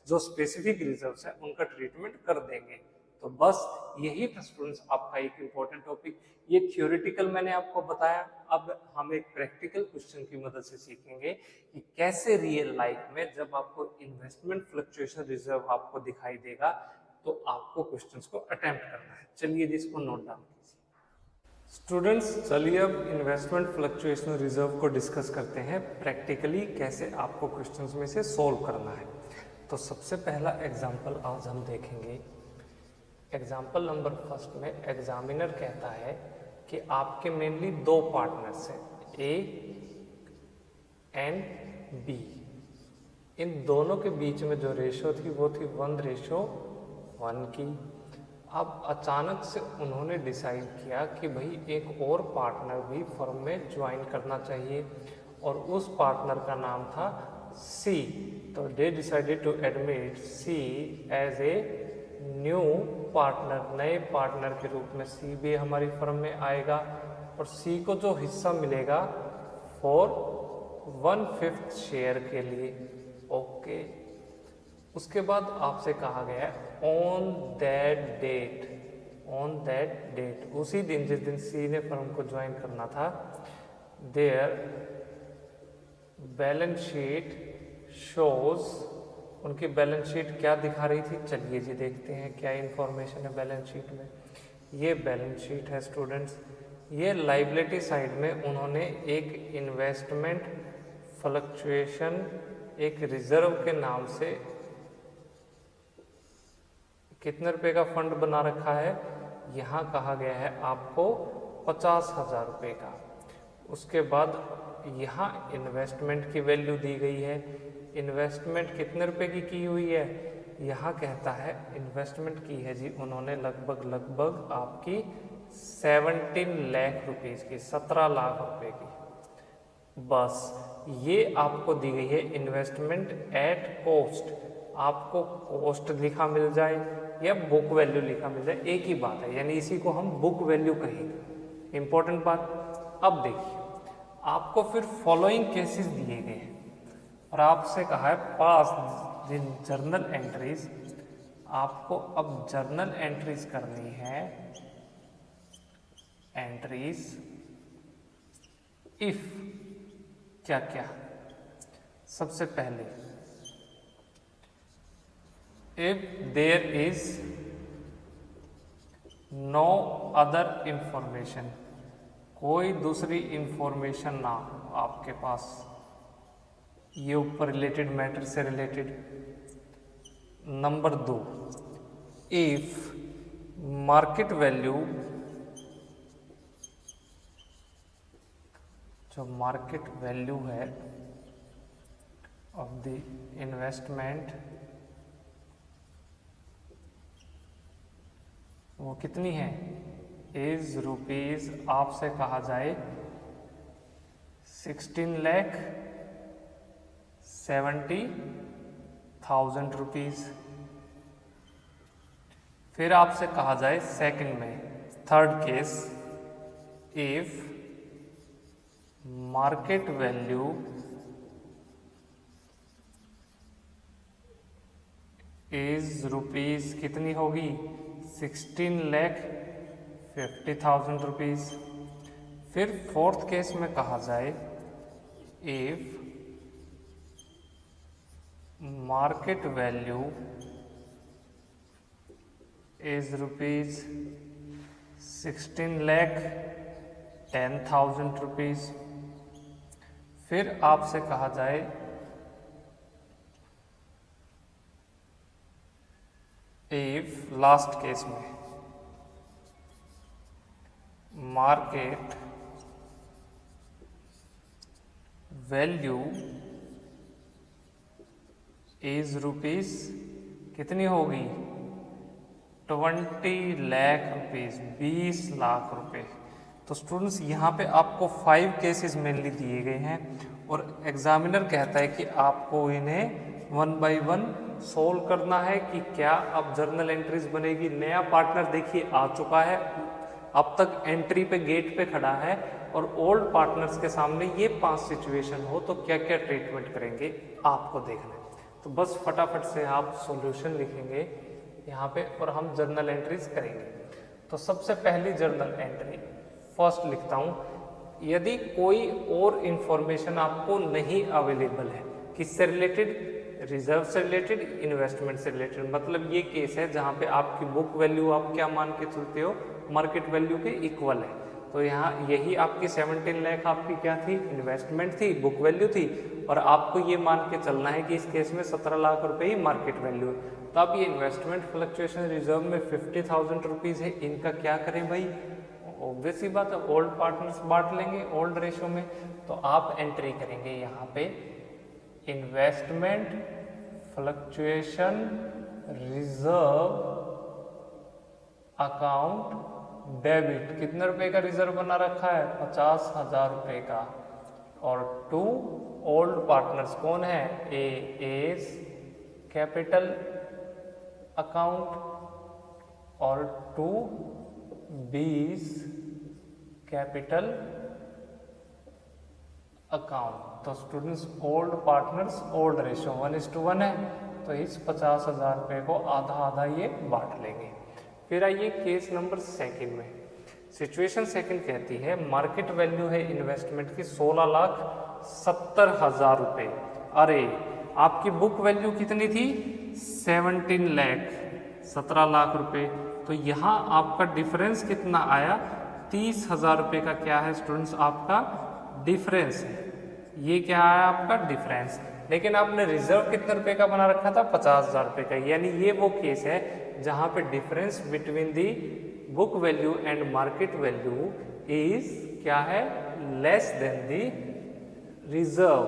जो स्पेसिफिक रिजर्व्स है उनका ट्रीटमेंट कर देंगे। तो बस यही था स्टूडेंट्स आपका एक इम्पोर्टेंट टॉपिक, ये थियोरेटिकल मैंने आपको बताया। अब हम एक प्रैक्टिकल क्वेश्चन की मदद से सीखेंगे कि कैसे रियल लाइफ में जब आपको इन्वेस्टमेंट फ्लक्चुएशन रिजर्व आपको दिखाई देगा तो आपको क्वेश्चंस को अटेम्प्ट करना है। चलिए जिसको नोट डाउन कीजिए स्टूडेंट्स। चलिए अब इन्वेस्टमेंट फ्लक्चुएशन रिजर्व को डिस्कस करते हैं प्रैक्टिकली, कैसे आपको क्वेश्चंस में से सोल्व करना है। तो सबसे पहला एग्जाम्पल आज हम देखेंगे। एग्जाम्पल नंबर फर्स्ट में एग्जामिनर कहता है कि आपके मेनली 2 पार्टनर्स हैं, ए एंड बी। इन दोनों के बीच में जो रेशो थी वो थी 1:1 की। अब अचानक से उन्होंने डिसाइड किया कि भाई एक और पार्टनर भी फर्म में ज्वाइन करना चाहिए और उस पार्टनर का नाम था सी। तो they decided to admit C as a new partner, नए पार्टनर के रूप में सी भी हमारी फर्म में आएगा और सी को जो हिस्सा मिलेगा फॉर 1/5 शेयर के लिए। ओके, उसके बाद आपसे कहा गया on that date, on that date उसी दिन जिस दिन सी ने फर्म को ज्वाइन करना था, देयर बैलेंस शीट शोज, उनकी बैलेंस शीट क्या दिखा रही थी, चलिए जी देखते हैं क्या इंफॉर्मेशन है बैलेंस शीट में। ये बैलेंस शीट है स्टूडेंट्स, ये लाइबिलिटी साइड में उन्होंने एक इन्वेस्टमेंट फ्लक्चुएशन एक रिजर्व के नाम से कितने रुपए का फंड बना रखा है, यहाँ कहा गया है आपको 50,000 रुपये का। उसके बाद यहाँ इन्वेस्टमेंट की वैल्यू दी गई है, इन्वेस्टमेंट कितने रुपए की हुई है, यहाँ कहता है इन्वेस्टमेंट की है जी उन्होंने लगभग आपकी 17 लाख रुपीस की, 17 लाख रुपए की। बस ये आपको दी गई है इन्वेस्टमेंट एट कॉस्ट। आपको कॉस्ट लिखा मिल जाए या बुक वैल्यू लिखा मिल जाए, एक ही बात है, यानी इसी को हम बुक वैल्यू कहेंगे। इंपॉर्टेंट बात। अब देखिए आपको फिर फॉलोइंग केसेस दिए गए हैं और आपसे कहा है पास इन जर्नल एंट्रीज। आपको अब जर्नल एंट्रीज करनी है, एंट्रीज इफ क्या क्या। सबसे पहले if there is no other information, कोई दूसरी इंफॉर्मेशन ना हो आपके पास, ये ऊपर रिलेटेड मैटर से related. Number 2, if market value, जो मार्केट वैल्यू है ऑफ द इन्वेस्टमेंट वो कितनी है, इज रुपीज, आपसे कहा जाए 16,70,000 रुपीज। फिर आपसे कहा जाए सेकंड में, third case, if market value is rupees, कितनी होगी, 16,50,000 रुपीज। फिर फोर्थ केस में कहा जाए if market value is rupees 16,10,000 rupees. फिर आपसे कहा जाए इफ लास्ट केस में मार्केट वैल्यू इज रुपीज, कितनी होगी, 20 लाख रुपीज, 20 लाख रुपए। तो स्टूडेंट्स यहाँ पे आपको 5 केसेस मेनली दिए गए हैं और एग्जामिनर कहता है कि आपको इन्हें 1 बाय 1 सोल्व करना है कि क्या अब जर्नल एंट्रीज बनेगी। नया पार्टनर देखिए आ चुका है, अब तक एंट्री पे गेट पे खड़ा है और ओल्ड पार्टनर्स के सामने ये 5 सिचुएशन हो तो क्या क्या ट्रीटमेंट करेंगे आपको देखना है। तो बस फटाफट से आप सॉल्यूशन लिखेंगे यहाँ पे और हम जर्नल एंट्रीज करेंगे। तो सबसे पहली जर्नल एंट्री फर्स्ट लिखता हूँ, यदि कोई और इंफॉर्मेशन आपको नहीं अवेलेबल है, किससे रिलेटेड, रिजर्व से रिलेटेड, इन्वेस्टमेंट से रिलेटेड। मतलब ये केस है जहाँ पे आपकी बुक वैल्यू आप क्या मान के चलते हो, मार्केट वैल्यू के इक्वल है। तो यहाँ यही आपकी 17 लाख आपकी क्या थी, इन्वेस्टमेंट थी, बुक वैल्यू थी, और आपको ये मान के चलना है कि इस केस में 17 लाख रुपए ही मार्केट वैल्यू है। तो अब ये इन्वेस्टमेंट फ्लक्चुएशन रिजर्व में 50,000 रुपीज है, इनका क्या करें भाई, ऑब्वियस ही बात है ओल्ड पार्टनर्स बांट लेंगे ओल्ड रेशो में। तो आप एंट्री करेंगे यहाँ पे investment fluctuation reserve account debit, कितने रुपए का रिजर्व बना रखा है, 50,000 रुपए का। और टू ओल्ड पार्टनर्स कौन है, ए एस कैपिटल अकाउंट और टू बीस कैपिटल अकाउंट। तो students old partners old ratio 1:1 है, तो इस 50,000 रुपए को आधा आधा ये बांट लेंगे। फिर आइए केस नंबर सेकंड में, सिचुएशन सेकंड कहती है मार्केट वैल्यू है इन्वेस्टमेंट की 16,70,000 रुपए। अरे आपकी बुक वैल्यू कितनी थी, 17 लाख, 17 लाख रुपए। तो यहाँ आपका डिफरेंस कितना आया, 30,000 रुपए का क्या है स्टूडेंट्स, आपका डिफरेंस है। ये क्या है आपका डिफरेंस। लेकिन आपने रिजर्व कितने रुपए का बना रखा था, 50,000 रुपए का। यानी ये वो केस है जहां पे difference between the book value and market value is क्या है, लेस देन दी रिजर्व।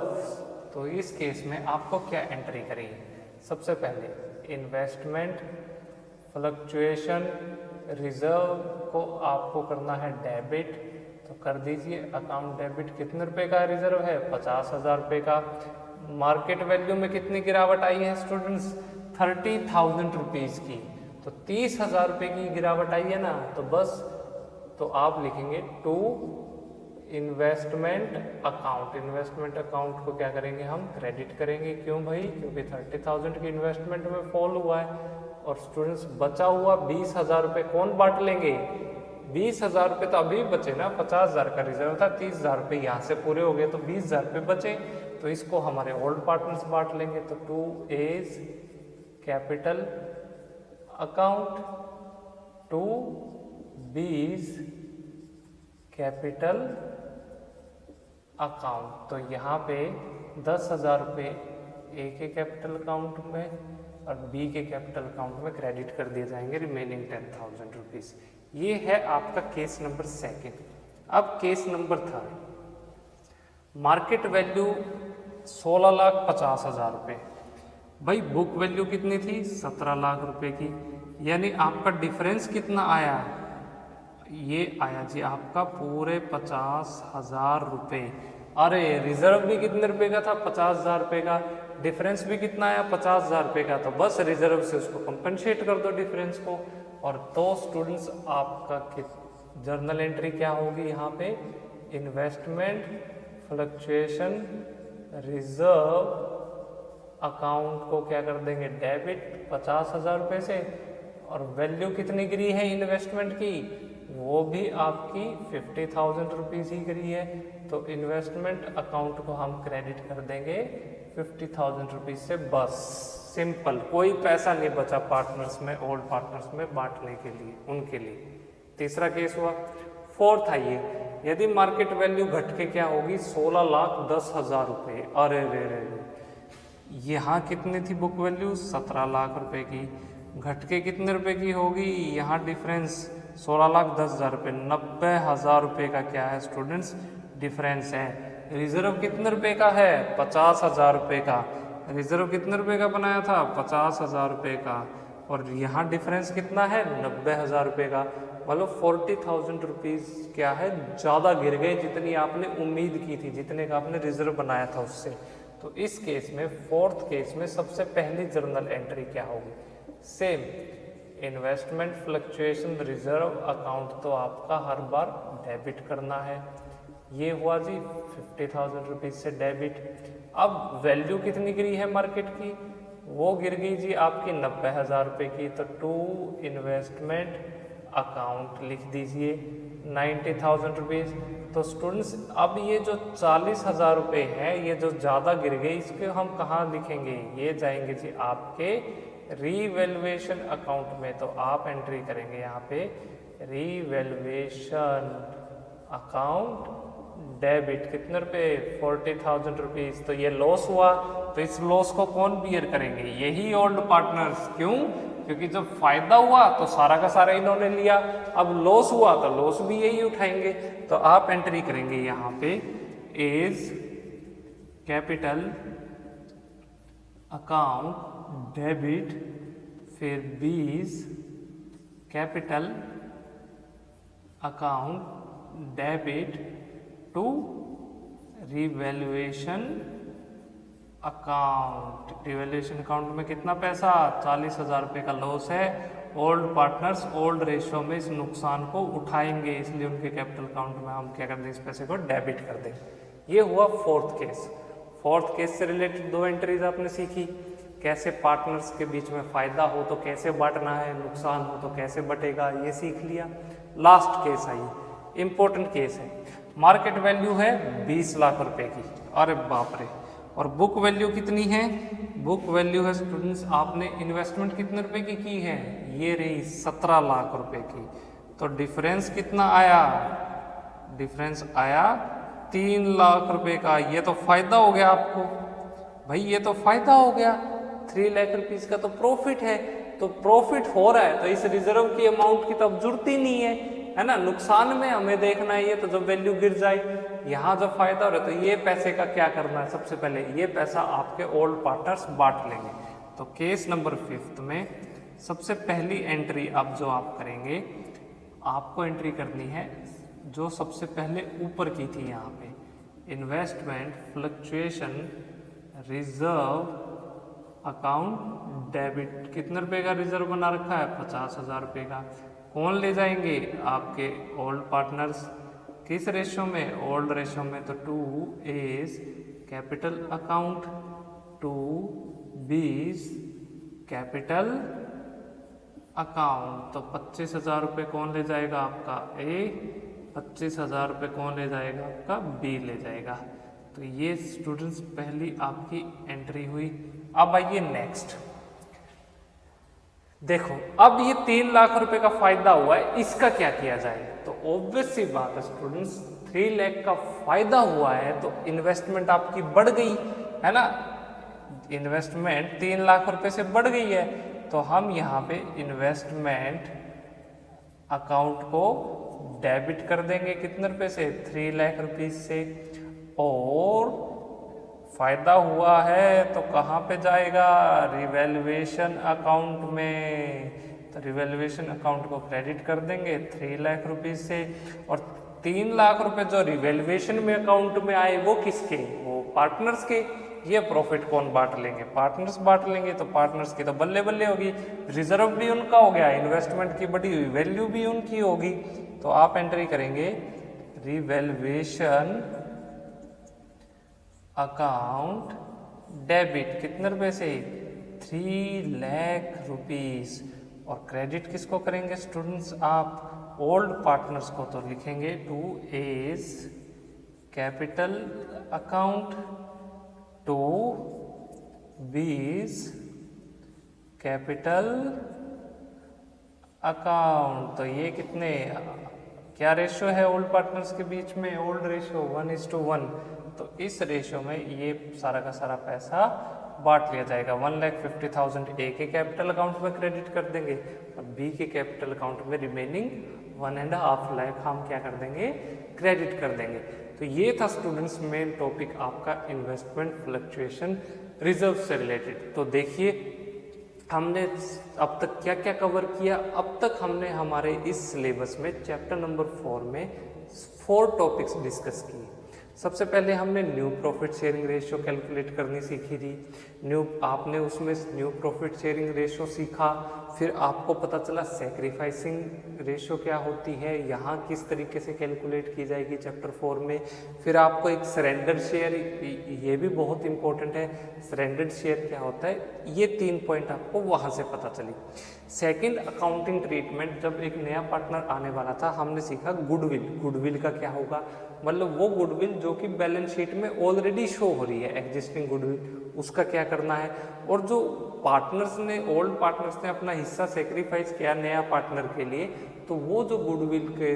तो इस केस में आपको क्या एंट्री करेगी, सबसे पहले इन्वेस्टमेंट फ्लक्चुएशन रिजर्व को आपको करना है डेबिट, तो कर दीजिए अकाउंट डेबिट। कितने रुपए का रिजर्व है? 50,000 रुपये का। मार्केट वैल्यू में कितनी गिरावट आई है स्टूडेंट्स? 30,000 रुपीज़ की। तो 30,000 रुपये की गिरावट आई है ना, तो बस तो आप लिखेंगे to investment account. Investment account को क्या करेंगे हम? क्रेडिट करेंगे। क्यों भाई? क्योंकि 30,000 की इन्वेस्टमेंट में फॉल हुआ है। और स्टूडेंट्स बचा हुआ 20,000 रुपये कौन बांट लेंगे? 20,000 रुपये तो अभी बचे ना, 50,000 का रिजर्व था, 30,000 रुपये यहाँ से पूरे हो गए तो 20,000 रुपये बचे, तो इसको हमारे ओल्ड पार्टनर्स बांट लेंगे। तो to A's capital account, to B's capital account. तो यहाँ पे 10,000 रुपये ए के कैपिटल अकाउंट में और बी के कैपिटल अकाउंट में क्रेडिट कर दिए जाएंगे, रिमेनिंग 10,000 रुपीज़। ये है आपका केस नंबर सेकेंड। अब case number third, market value 16,50,000 रुपये। भाई बुक वैल्यू कितनी थी? 17 लाख रुपए की। यानी आपका डिफरेंस कितना आया? ये आया जी आपका पूरे 50,000 रुपये। अरे रिजर्व भी कितने रुपए का था? 50,000 रुपये का। डिफरेंस भी कितना आया? 50,000 रुपये का। तो बस रिजर्व से उसको कंपनसेट कर दो डिफरेंस को। और तो स्टूडेंट्स आपका जर्नल एंट्री क्या होगी यहाँ पे? इन्वेस्टमेंट फ्लक्चुएशन रिजर्व अकाउंट को क्या कर देंगे? डेबिट 50,000 रुपये से। और वैल्यू कितनी गिरी है इन्वेस्टमेंट की? वो भी आपकी 50,000 रुपीज़ ही गिरी है। तो इन्वेस्टमेंट अकाउंट को हम क्रेडिट कर देंगे 50,000 रुपीज़ से। बस सिंपल, कोई पैसा नहीं बचा पार्टनर्स में, ओल्ड पार्टनर्स में बांटने के लिए, उनके लिए। तीसरा केस हुआ। फोर्थ आइए, यदि मार्केट वैल्यू घट के क्या होगी? 16,10,000 रुपये। अरे रे रे रे, यहाँ कितनी थी बुक वैल्यू? 17 लाख रुपए की। घट के कितने रुपए की होगी? यहाँ डिफरेंस 16,10,000 रुपये, 90,000 रुपये का क्या है स्टूडेंट्स? डिफरेंस है। रिजर्व कितने रुपए का है? 50,000 रुपये का। रिजर्व कितने रुपए का बनाया था? 50,000 रुपये का। और यहाँ डिफरेंस कितना है? 90,000 रुपये का। मतलब 40,000 रुपीज़ क्या है? ज़्यादा गिर गए जितनी आपने उम्मीद की थी, जितने का आपने रिजर्व बनाया था उससे। तो इस केस में, फोर्थ केस में सबसे पहली जर्नल एंट्री क्या होगी? Same investment fluctuation reserve account तो आपका हर बार डेबिट करना है। ये हुआ जी 50,000 रुपीज़ से डेबिट। अब वैल्यू कितनी गिरी है मार्केट की? वो गिर गई जी आपकी 90,000 रुपये की। तो टू इन्वेस्टमेंट अकाउंट लिख दीजिए 90,000 रुपीज़। तो स्टूडेंट्स अब ये जो 40,000 रुपये है, ये जो ज़्यादा गिर गए, इसके हम कहाँ लिखेंगे? ये जाएंगे जी आपके रीवैल्यूएशन अकाउंट में। तो आप एंट्री करेंगे यहाँ पे रीवैल्यूएशन अकाउंट डेबिट। कितने रुपए? 40,000 रुपीज़। तो ये लॉस हुआ, तो इस लॉस को कौन बियर करेंगे? यही ओल्ड पार्टनर्स। क्यों? क्योंकि जब फायदा हुआ तो सारा का सारा इन्होंने लिया, अब लॉस हुआ तो लॉस भी यही उठाएंगे। तो आप एंट्री करेंगे यहाँ पे एज कैपिटल अकाउंट डेबिट, फिर B's capital account debit to revaluation account. Revaluation account में कितना पैसा? 40,000 रुपये का लॉस है। ओल्ड पार्टनर्स ओल्ड रेशियो में इस नुकसान को उठाएंगे, इसलिए उनके कैपिटल अकाउंट में हम क्या कर दें? इस पैसे को डेबिट कर दें। ये हुआ फोर्थ केस। फोर्थ केस से रिलेटेड दो एंट्रीज आपने सीखी, कैसे पार्टनर्स के बीच में फायदा हो तो कैसे बांटना है, नुकसान हो तो कैसे बटेगा, ये सीख लिया। Last case I, important case है। मार्केट वैल्यू है 20 लाख रुपए की। अरे बाप रे। और बुक वैल्यू कितनी है? बुक वैल्यू है स्टूडेंट्स, आपने इन्वेस्टमेंट कितने रुपए की है? ये रही 17 लाख रुपए की। तो डिफरेंस कितना आया? डिफरेंस आया 3 लाख रुपए का। ये तो फायदा हो गया आपको भाई, ये तो फायदा हो गया। 3 लाख रुपीज का तो प्रॉफिट है। तो प्रॉफिट हो रहा है तो इस रिजर्व की अमाउंट की तो अब जरूरत ही नहीं है ना। नुकसान में हमें देखना है ये, तो जब वैल्यू गिर जाए, यहाँ जब फायदा हो रहा है तो ये पैसे का क्या करना है? सबसे पहले ये पैसा आपके ओल्ड पार्टनर्स बांट लेंगे। तो केस नंबर 5 में सबसे पहली एंट्री अब जो आप करेंगे, आपको एंट्री करनी है जो सबसे पहले ऊपर की थी यहाँ पे, investment fluctuation reserve account debit. कितने रुपए का रिजर्व बना रखा है? 50,000 रुपये का। कौन ले जाएंगे? आपके ओल्ड पार्टनर्स। किस रेशो में? ओल्ड रेशो में। तो 2 इज कैपिटल अकाउंट, 2 बीज कैपिटल अकाउंट। तो 25,000 रुपये कौन ले जाएगा? आपका ए। 25,000 रुपये कौन ले जाएगा? आपका बी ले जाएगा। तो ये स्टूडेंट्स पहली आपकी एंट्री हुई। अब आइए नेक्स्ट, देखो अब ये 3 लाख रुपए का फायदा हुआ है, इसका क्या किया जाए? तो ऑब्वियस सी बात है स्टूडेंट्स, 3 लाख का फायदा हुआ है तो इन्वेस्टमेंट आपकी बढ़ गई है ना। इन्वेस्टमेंट 3 लाख रुपए से बढ़ गई है, तो हम यहाँ पे इन्वेस्टमेंट अकाउंट को डेबिट कर देंगे। कितने रुपए से? 3 लाख रुपीज से। और फायदा हुआ है तो कहाँ पे जाएगा? रिवैल्यूएशन अकाउंट में। तो रिवैल्यूएशन अकाउंट को क्रेडिट कर देंगे 3 लाख रुपीज से। और 3 लाख रुपए जो रिवैल्यूएशन में अकाउंट में आए वो किसके? वो पार्टनर्स के। ये प्रॉफिट कौन बांट लेंगे? पार्टनर्स बांट लेंगे। तो पार्टनर्स की तो बल्ले बल्ले होगी, रिजर्व भी उनका हो गया, इन्वेस्टमेंट की बढ़ी हुई वैल्यू भी उनकी होगी। तो आप एंट्री करेंगे रिवैल्यूएशन अकाउंट डेबिट। कितने रुपए से? 3 लाख रुपीज। और क्रेडिट किसको करेंगे स्टूडेंट्स? आप ओल्ड पार्टनर्स को तो लिखेंगे 2 इज कैपिटल अकाउंट, 2 बीज कैपिटल अकाउंट। तो ये कितने, क्या रेशो है ओल्ड पार्टनर्स के बीच में? Old ratio 1:1। तो इस रेशो में ये सारा का सारा पैसा बांट लिया जाएगा। 1,50,000 ए के कैपिटल अकाउंट में क्रेडिट कर देंगे और बी के कैपिटल अकाउंट में रिमेनिंग 1.5 लाख हम क्या कर देंगे? क्रेडिट कर देंगे। तो ये था स्टूडेंट्स मेन टॉपिक आपका इन्वेस्टमेंट फ्लक्चुएशन रिजर्व से रिलेटेड। तो देखिए हमने अब तक क्या क्या कवर किया। अब तक हमने हमारे इस सिलेबस में चैप्टर नंबर 4 में 4 टॉपिक्स डिस्कस किए। सबसे पहले हमने new profit sharing ratio calculate करनी सीखी थी। आपने उसमें न्यू प्रॉफिट शेयरिंग रेशियो सीखा। फिर आपको पता चला सैक्रिफाइसिंग रेशियो क्या होती है, यहाँ किस तरीके से कैलकुलेट की जाएगी चैप्टर 4 में। फिर आपको एक सरेंडर शेयर, ये भी बहुत इंपॉर्टेंट है, सरेंडर्ड शेयर क्या होता है, ये 3 पॉइंट आपको वहाँ से पता चली। सेकंड अकाउंटिंग ट्रीटमेंट, जब एक नया पार्टनर आने वाला था हमने सीखा गुडविल। गुडविल का क्या होगा, मतलब वो गुडविल जो कि बैलेंस शीट में ऑलरेडी शो हो रही है, एग्जिस्टिंग गुडविल, उसका क्या करना है। और जो पार्टनर्स ने, ओल्ड पार्टनर्स ने अपना हिस्सा सेक्रीफाइस किया नया पार्टनर के लिए, तो वो जो गुडविल के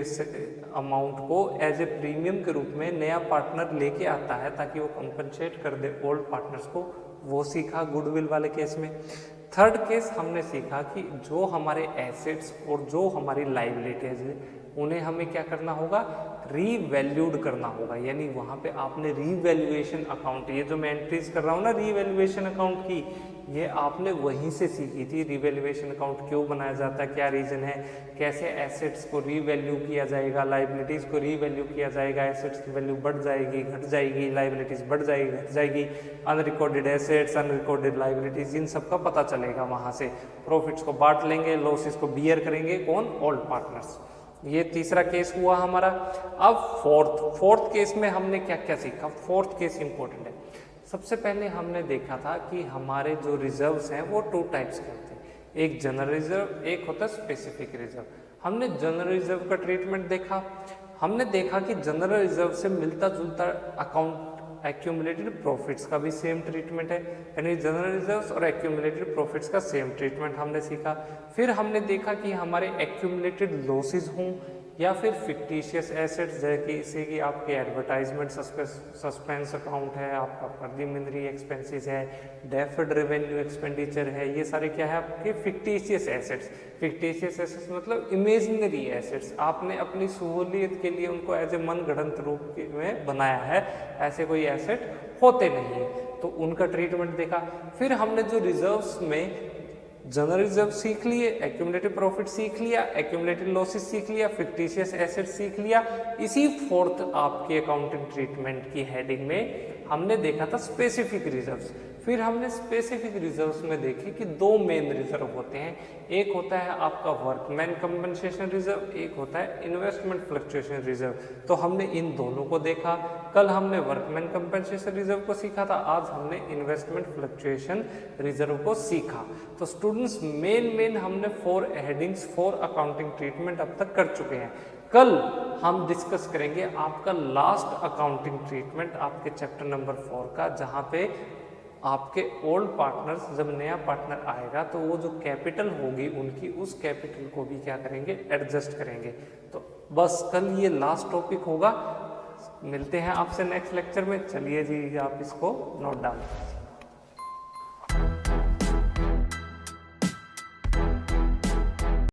अमाउंट को एज ए प्रीमियम के रूप में नया पार्टनर लेके आता है ताकि वो कंपनसेट कर दे ओल्ड पार्टनर्स को, वो सीखा गुडविल वाले केस में। थर्ड केस हमने सीखा कि जो हमारे एसेट्स और जो हमारी लाइबिलिटीज है उन्हें हमें क्या करना होगा, रीवैल्यूड करना होगा। यानी वहाँ पे आपने रीवैल्यूएशन अकाउंट, ये जो मैं एंट्रीज कर रहा हूँ ना रीवैल्यूएशन अकाउंट की, ये आपने वहीं से सीखी थी। रीवैल्यूएशन अकाउंट क्यों बनाया जाता है, क्या रीजन है, कैसे एसेट्स को रीवैल्यू किया जाएगा, लाइबिलिटीज को रीवैल्यू किया जाएगा, एसेट्स की वैल्यू बढ़ जाएगी, घट जाएगी, लाइबिलिटीज बढ़ जाएगी, घट जाएगी, अनरिकॉर्डेड एसेट्स, अनरिकॉर्डेड लाइबिलिटीज, इन सब का पता चलेगा वहाँ से। प्रॉफिट्स को बांट लेंगे, लॉसेस को बियर करेंगे कौन, ओल्ड पार्टनर्स। ये तीसरा केस हुआ हमारा। अब फोर्थ केस में हमने क्या क्या सीखा। फोर्थ केस इंपॉर्टेंट है। सबसे पहले हमने देखा था कि हमारे जो रिजर्व्स हैं वो 2 टाइप्स के होते हैं, एक जनरल रिजर्व, एक होता है स्पेसिफिक रिजर्व। हमने जनरल रिजर्व का ट्रीटमेंट देखा। हमने देखा कि जनरल रिजर्व से मिलता जुलता अकाउंट एक्यूमुलेटेड प्रॉफिट्स का भी सेम ट्रीटमेंट है, यानी जनरल रिजर्व्स और एक्यूमुलेटेड प्रॉफिट्स का सेम ट्रीटमेंट हमने सीखा। फिर हमने देखा कि हमारे एक्यूमुलेटेड लॉसेस हों या फिर फिक्टिशियस एसेट्स, जैसे कि आपके एडवर्टाइजमेंट सस्पेंस अकाउंट है, आपका प्रिलिमिनरी एक्सपेंसेस है, डेफर्ड रेवेन्यू एक्सपेंडिचर है, ये सारे क्या है आपके फिक्टिशियस एसेट्स। फिक्टिशियस एसेट्स मतलब इमेजिनरी एसेट्स, आपने अपनी सहूलियत के लिए उनको एज ए मनगढ़ंत रूप में बनाया है, ऐसे कोई एसेट होते नहीं है, तो उनका ट्रीटमेंट देखा। फिर हमने जो रिजर्व्स में जनरल रिजर्व सीख लिए, एक्यूमुलेटिव प्रॉफिट सीख लिया, एक्यूमुलेटिव लॉसेस सीख लिया, फिक्टिशियस एसेट सीख लिया। इसी फोर्थ आपकी अकाउंटिंग ट्रीटमेंट की हेडिंग में हमने देखा था स्पेसिफिक रिजर्व्स। फिर हमने स्पेसिफिक रिजर्व्स में देखे कि दो मेन रिजर्व होते हैं, एक होता है आपका वर्कमैन कंपनसेशन रिजर्व, एक होता है इन्वेस्टमेंट फ्लक्चुएशन रिजर्व। तो हमने इन दोनों को देखा। कल हमने वर्कमैन कंपनसेशन रिजर्व को सीखा था, आज हमने इन्वेस्टमेंट फ्लक्चुएशन रिजर्व को सीखा। तो स्टूडेंट्स मेन हमने 4 हेडिंग्स 4 अकाउंटिंग ट्रीटमेंट अब तक कर चुके हैं। कल हम डिस्कस करेंगे आपका लास्ट अकाउंटिंग ट्रीटमेंट आपके चैप्टर नंबर 4 का, जहाँ पे आपके ओल्ड पार्टनर्स, जब नया पार्टनर आएगा तो वो जो कैपिटल होगी उनकी, उस कैपिटल को भी क्या करेंगे, एडजस्ट करेंगे। तो बस कल ये लास्ट टॉपिक होगा। मिलते हैं आपसे नेक्स्ट लेक्चर में। चलिए जी, आप इसको नोट डाउन।